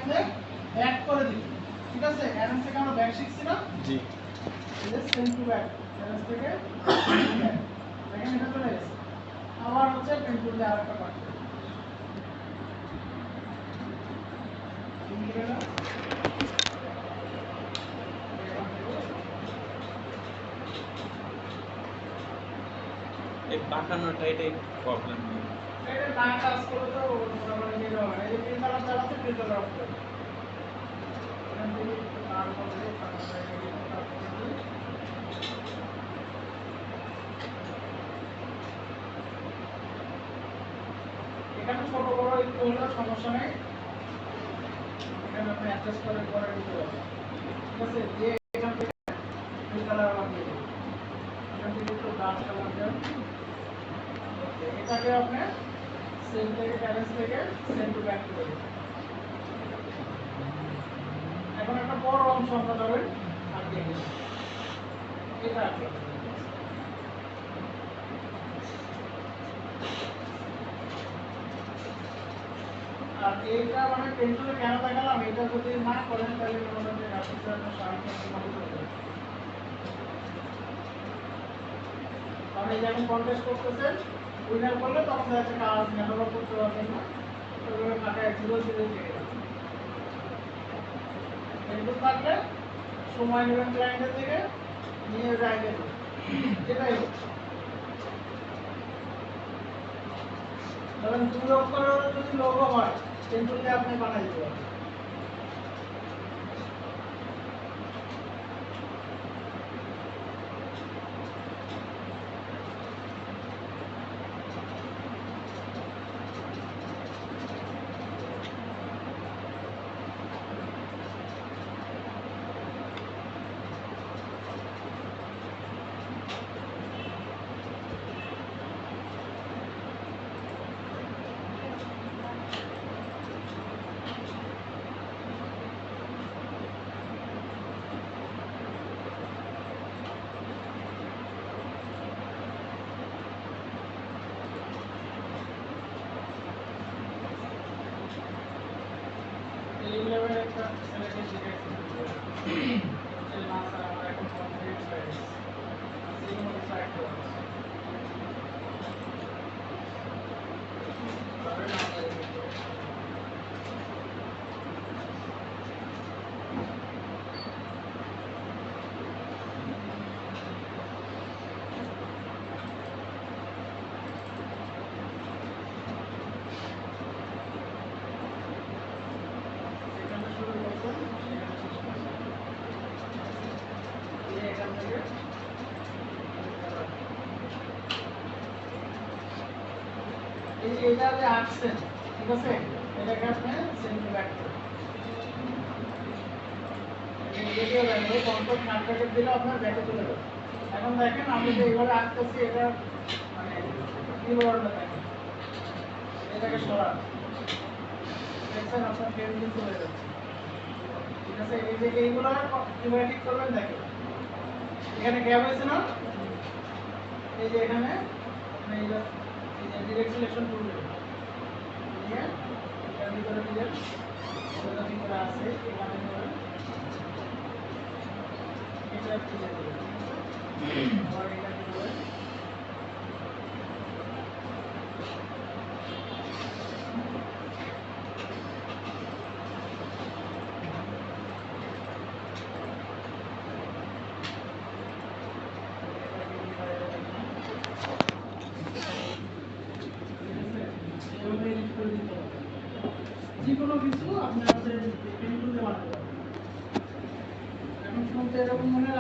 আপনি ব্যাক করে দিবেন। ঠিক আছে, অ্যারেঞ্জ থেকে আমরা ব্যাক শিখছি না? জি। এই যে সেন্ড টু ব্যাক, অ্যারেঞ্জ থেকে ব্যাক, দেখেন এটা চলে গেছে। আবার হচ্ছে পেন টুল দিয়ে আরেকটা পার্ট করব। এই পাকানোটা এটাই প্রবলেম নেই। এটা না কাজ করলে তো মোটামুটি নিতে হবে না। এই যে প্রিন্টার চালাতে প্রিন্টার অফ করে দিন। এখান থেকে একটু তার করে তারপরে এখানে ছোট বড় একটু হলেও সমস্যা নেই। এখানে আপনি অ্যাডজাস্ট করে করে দিতে পারবেন। ঠিক আছে, দিয়ে এখান থেকে দুই কালার আবার দিয়ে দেবেন। এখান থেকে একটু ডার্ক কালার দেন। এটাকে আপনি সেম থেকে ব্যালেন্স থেকে সেম টু ব্যাক করে দেবেন। এখন একটা বড় অংশ আমরা ধরেন আগে এটা আগে আর এইটা মানে পেন্সিলে কেন দেখালাম, এটা যদি না করেন তাহলে মনে হয় গ্রাফিক্সের একটা সাহায্য করতে হবে। কারণ এই যেমন কন্টেস্ট করতেছেন, উইনার করলে তখন দেখা যাচ্ছে কাজ নেটওয়ার্ক করতে পারবেন না, ওইভাবে ফাঁকায় জিরো জিরো থেকে যাবে। পেন্সিল থাকলে সময় নেবেন ক্লায়েন্টের থেকে, নিয়ে যায় দেবেন, এটাই হচ্ছে। ধরেন 2 অক্ষরের যদি লোগো হয়, পেন্সিল দিয়ে আপনি বানাই দিতে পারবেন। এই লেভেলের একটা ছেলেকে শিখাইছি যে না স্যার আমার এখন কমপ্লিট হয়ে গেছে, সেই মতো ট্রাই করো। যেখানে শুরু করবেন সেখানে শেষ করবেন। দিয়ে এখান থেকে এই যে এটা যে আঁকছেন, ঠিক আছে, এটাকে আপনি সেন্ড টু ব্যাক করবেন। এদিকে ব্যাকে কন্ট্রোল নাটকের দিলে আপনার ব্যাকে চলে যাবে। এখন দেখেন আমি যে এইভাবে আঁকতেছি, এটা মানে কিবোর্ডটা দেখেন, এটাকে সরান, দেখছেন আপনার ফ্রেম কিন্তু হয়ে যাচ্ছে। ঠিক আছে, এই যে এইগুলো কিভাবে ঠিক করবেন দেখেন, এখানে গ্যাপ হয়েছে না, এই যে এখানে আপনি এই যে ডিরেক্ট সিলেকশন টুল নেবেন, নিয়ে এটার ভিতরে দিলেন, ওটার ভিতরে আছে এখানে নেবেন, এটা দিয়ে দেবেন। আবার এখানে নেবেন, যে কোনো কিছু আপনার পেন টুল দিয়ে বানাতে পারবেন। এখন শুনতে এরকম মনে